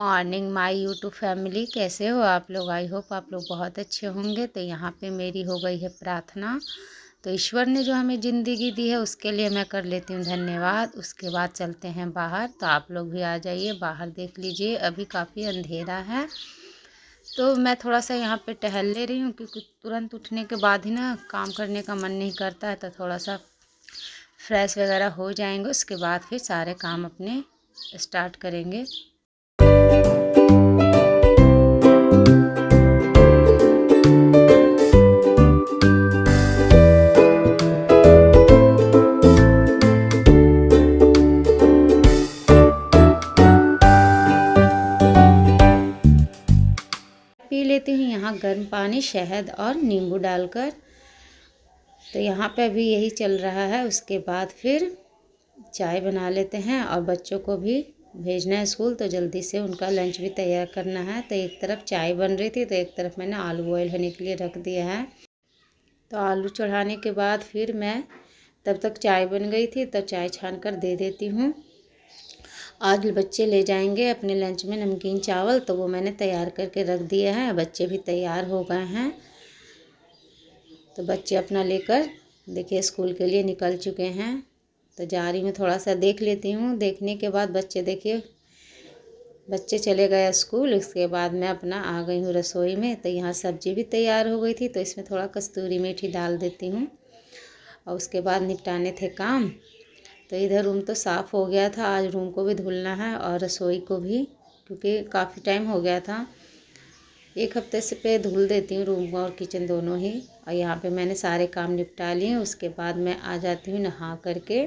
Morning my YouTube family, कैसे हो आप लोग। आई होप आप लोग बहुत अच्छे होंगे। तो यहाँ पे मेरी हो गई है प्रार्थना। तो ईश्वर ने जो हमें ज़िंदगी दी है उसके लिए मैं कर लेती हूँ धन्यवाद। उसके बाद चलते हैं बाहर। तो आप लोग भी आ जाइए, बाहर देख लीजिए, अभी काफ़ी अंधेरा है। तो मैं थोड़ा सा यहाँ पे टहल ले रही हूँ क्योंकि तुरंत उठने के बाद ही ना काम करने का मन नहीं करता है। तो थोड़ा सा फ्रेश वगैरह हो जाएंगे, उसके बाद फिर सारे काम अपने स्टार्ट करेंगे। पी लेती हूँ यहाँ गर्म पानी, शहद और नींबू डालकर। तो यहाँ पे अभी यही चल रहा है। उसके बाद फिर चाय बना लेते हैं और बच्चों को भी भेजना है स्कूल, तो जल्दी से उनका लंच भी तैयार करना है। तो एक तरफ चाय बन रही थी तो एक तरफ मैंने आलू बॉयल होने के लिए रख दिया है। तो आलू चढ़ाने के बाद फिर मैं तब तक चाय बन गई थी तो चाय छान कर दे देती हूँ। आज बच्चे ले जाएंगे अपने लंच में नमकीन चावल, तो वो मैंने तैयार करके रख दिया है। बच्चे भी तैयार हो गए हैं। तो बच्चे अपना लेकर देखिए स्कूल के लिए निकल चुके हैं। तो जा रही हूँ, थोड़ा सा देख लेती हूँ। देखने के बाद बच्चे देखिए बच्चे चले गए स्कूल। उसके बाद मैं अपना आ गई हूँ रसोई में। तो यहाँ सब्जी भी तैयार हो गई थी तो इसमें थोड़ा कस्तूरी मेथी डाल देती हूँ। और उसके बाद निपटाने थे काम। तो इधर रूम तो साफ़ हो गया था, आज रूम को भी धुलना है और रसोई को भी, क्योंकि काफ़ी टाइम हो गया था। एक हफ्ते से पे धुल देती हूँ रूम और किचन दोनों ही। और यहाँ पे मैंने सारे काम निपटा लिए। उसके बाद मैं आ जाती हूँ नहा करके।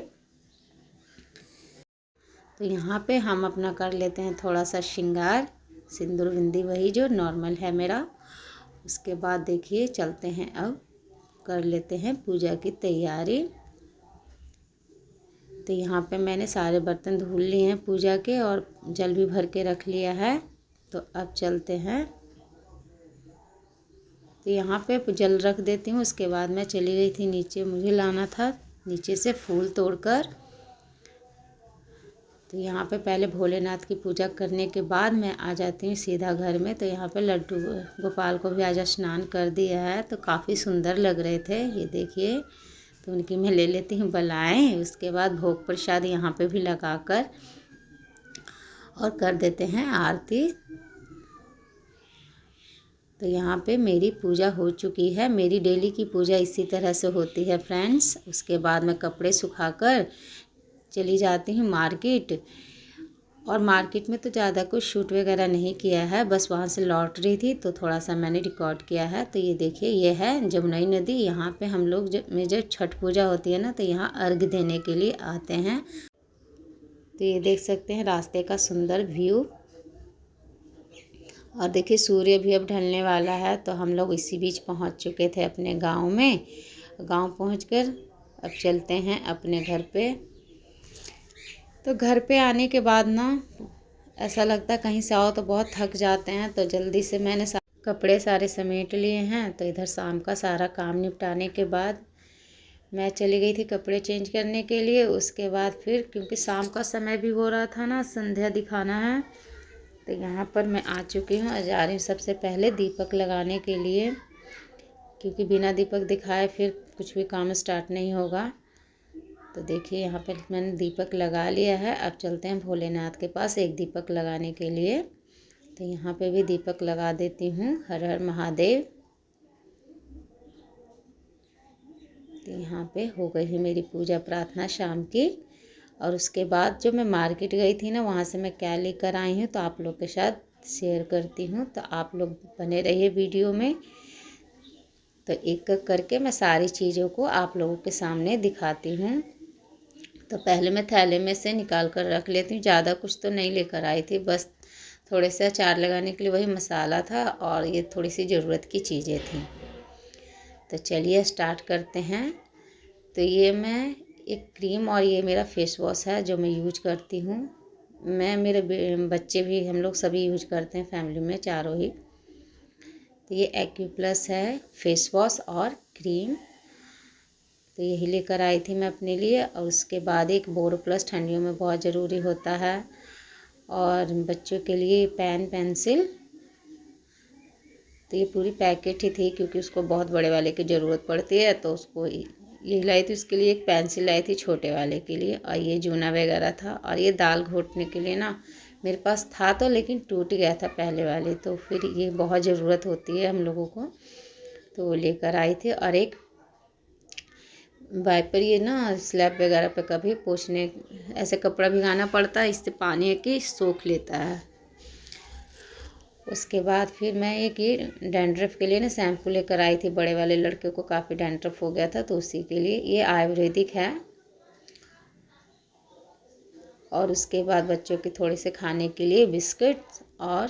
तो यहाँ पे हम अपना कर लेते हैं थोड़ा सा श्रृंगार, सिंदूर बिंदी, वही जो नॉर्मल है मेरा। उसके बाद देखिए चलते हैं, अब कर लेते हैं पूजा की तैयारी। तो यहाँ पे मैंने सारे बर्तन धुल लिए हैं पूजा के और जल भी भर के रख लिया है। तो अब चलते हैं। तो यहाँ पे जल रख देती हूँ। उसके बाद मैं चली गई थी नीचे, मुझे लाना था नीचे से फूल तोड़कर। तो यहाँ पे पहले भोलेनाथ की पूजा करने के बाद मैं आ जाती हूँ सीधा घर में। तो यहाँ पे लड्डू गोपाल को भी आज स्नान कर दिया है, तो काफ़ी सुंदर लग रहे थे, ये देखिए। तो उनकी मैं ले लेती हूँ बलाएँ। उसके बाद भोग प्रसाद यहाँ पे भी लगाकर और कर देते हैं आरती। तो यहाँ पे मेरी पूजा हो चुकी है। मेरी डेली की पूजा इसी तरह से होती है फ्रेंड्स। उसके बाद मैं कपड़े सुखाकर चली जाती हूँ मार्केट। और मार्केट में तो ज़्यादा कुछ शूट वगैरह नहीं किया है, बस वहाँ से लौट रही थी तो थोड़ा सा मैंने रिकॉर्ड किया है। तो ये देखिए, ये है जमुनाई नदी। यहाँ पे हम लोग जब छठ पूजा होती है ना तो यहाँ अर्घ देने के लिए आते हैं। तो ये देख सकते हैं रास्ते का सुंदर व्यू। और देखिए सूर्य भी अब ढलने वाला है। तो हम लोग इसी बीच पहुंच चुके थे अपने गांव में। गांव पहुंचकर अब चलते हैं अपने घर पे। तो घर पे आने के बाद ना ऐसा लगता है कहीं से आओ तो बहुत थक जाते हैं। तो जल्दी से मैंने कपड़े सारे समेट लिए हैं। तो इधर शाम का सारा काम निपटाने के बाद मैं चली गई थी कपड़े चेंज करने के लिए। उसके बाद फिर क्योंकि शाम का समय भी हो रहा था ना, संध्या दिखाना है। तो यहाँ पर मैं आ चुकी हूँ। जा रही हूँ सबसे पहले दीपक लगाने के लिए, क्योंकि बिना दीपक दिखाए फिर कुछ भी काम स्टार्ट नहीं होगा। तो देखिए यहाँ पर मैंने दीपक लगा लिया है। अब चलते हैं भोलेनाथ के पास एक दीपक लगाने के लिए। तो यहाँ पे भी दीपक लगा देती हूँ। हर हर महादेव। तो यहाँ पे हो गई है मेरी पूजा प्रार्थना शाम की। और उसके बाद जो मैं मार्केट गई थी ना, वहाँ से मैं क्या लेकर आई हूँ तो आप लोग के साथ शेयर करती हूँ। तो आप लोग बने रहिए वीडियो में। तो एक एक करके मैं सारी चीज़ों को आप लोगों के सामने दिखाती हूँ। तो पहले मैं थैले में से निकाल कर रख लेती हूँ। ज़्यादा कुछ तो नहीं लेकर आई थी, बस थोड़े से अचार लगाने के लिए वही मसाला था और ये थोड़ी सी ज़रूरत की चीज़ें थी। तो चलिए स्टार्ट करते हैं। तो ये मैं एक क्रीम और ये मेरा फेस वॉश है जो मैं यूज करती हूँ। मैं, मेरे बच्चे भी, हम लोग सभी यूज करते हैं फैमिली में चारों ही। तो ये एक्यूप्लस है फेस वॉश और क्रीम। तो यही लेकर आई थी मैं अपने लिए। और उसके बाद एक बोरो प्लस ठंडियों में बहुत ज़रूरी होता है। और बच्चों के लिए पेन पेंसिल। तो ये पूरी पैकेट ही थी क्योंकि उसको बहुत बड़े वाले की ज़रूरत पड़ती है, तो उसको ये लाई थी। उसके लिए एक पेंसिल लाई थी छोटे वाले के लिए, और ये जूना वगैरह था। और ये दाल घोटने के लिए ना मेरे पास था तो, लेकिन टूट गया था पहले वाले, तो फिर ये बहुत ज़रूरत होती है हम लोगों को, तो वो लेकर आई थी। और एक वाइपर, ये ना स्लैब वगैरह पे कभी पोंछने ऐसे कपड़ा भिगाना पड़ता है, इससे पानी है कि सोख लेता है। उसके बाद फिर मैं एक ये डैंड्रफ के लिए ना शैम्पू लेकर आई थी। बड़े वाले लड़के को काफ़ी डैंड्रफ हो गया था, तो उसी के लिए ये आयुर्वेदिक है। और उसके बाद बच्चों के थोड़े से खाने के लिए बिस्किट और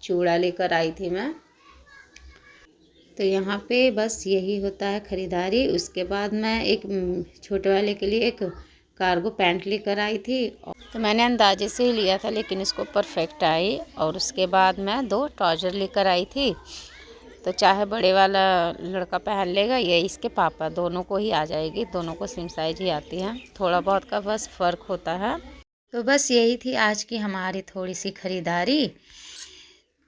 चूड़ा लेकर आई थी मैं। तो यहाँ पे बस यही होता है ख़रीदारी। उसके बाद मैं एक छोटे वाले के लिए एक कार्गो पैंट लेकर आई थी, तो मैंने अंदाजे से ही लिया था, लेकिन इसको परफेक्ट आई। और उसके बाद मैं 2 ट्राउज़र लेकर आई थी, तो चाहे बड़े वाला लड़का पहन लेगा या इसके पापा, दोनों को ही आ जाएगी, दोनों को सेम साइज ही आती है, थोड़ा बहुत का बस फ़र्क होता है। तो बस यही थी आज की हमारी थोड़ी सी ख़रीदारी।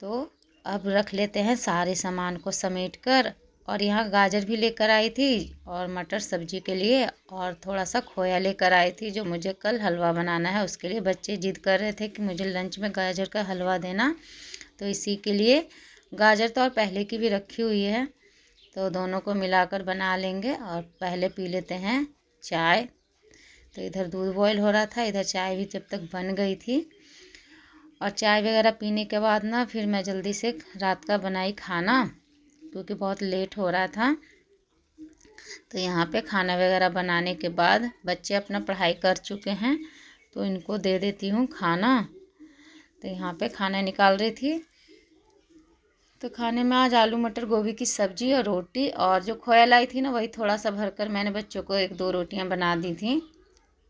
तो अब रख लेते हैं सारे सामान को समेट कर। और यहाँ गाजर भी लेकर आई थी और मटर सब्जी के लिए, और थोड़ा सा खोया लेकर आई थी जो मुझे कल हलवा बनाना है उसके लिए। बच्चे जिद कर रहे थे कि मुझे लंच में गाजर का हलवा देना, तो इसी के लिए गाजर तो और पहले की भी रखी हुई है, तो दोनों को मिलाकर बना लेंगे। और पहले पी लेते हैं चाय। तो इधर दूध बॉयल हो रहा था, इधर चाय भी जब तक बन गई थी। और चाय वगैरह पीने के बाद ना फिर मैं जल्दी से रात का बनाई खाना, क्योंकि बहुत लेट हो रहा था। तो यहाँ पे खाना वगैरह बनाने के बाद बच्चे अपना पढ़ाई कर चुके हैं, तो इनको दे देती हूँ खाना। तो यहाँ पे खाना निकाल रही थी। तो खाने में आज आलू मटर गोभी की सब्ज़ी और रोटी, और जो खोया लाई थी ना वही थोड़ा सा भरकर मैंने बच्चों को 1-2 रोटियाँ बना दी थी।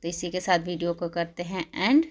तो इसी के साथ वीडियो को करते हैं एंड।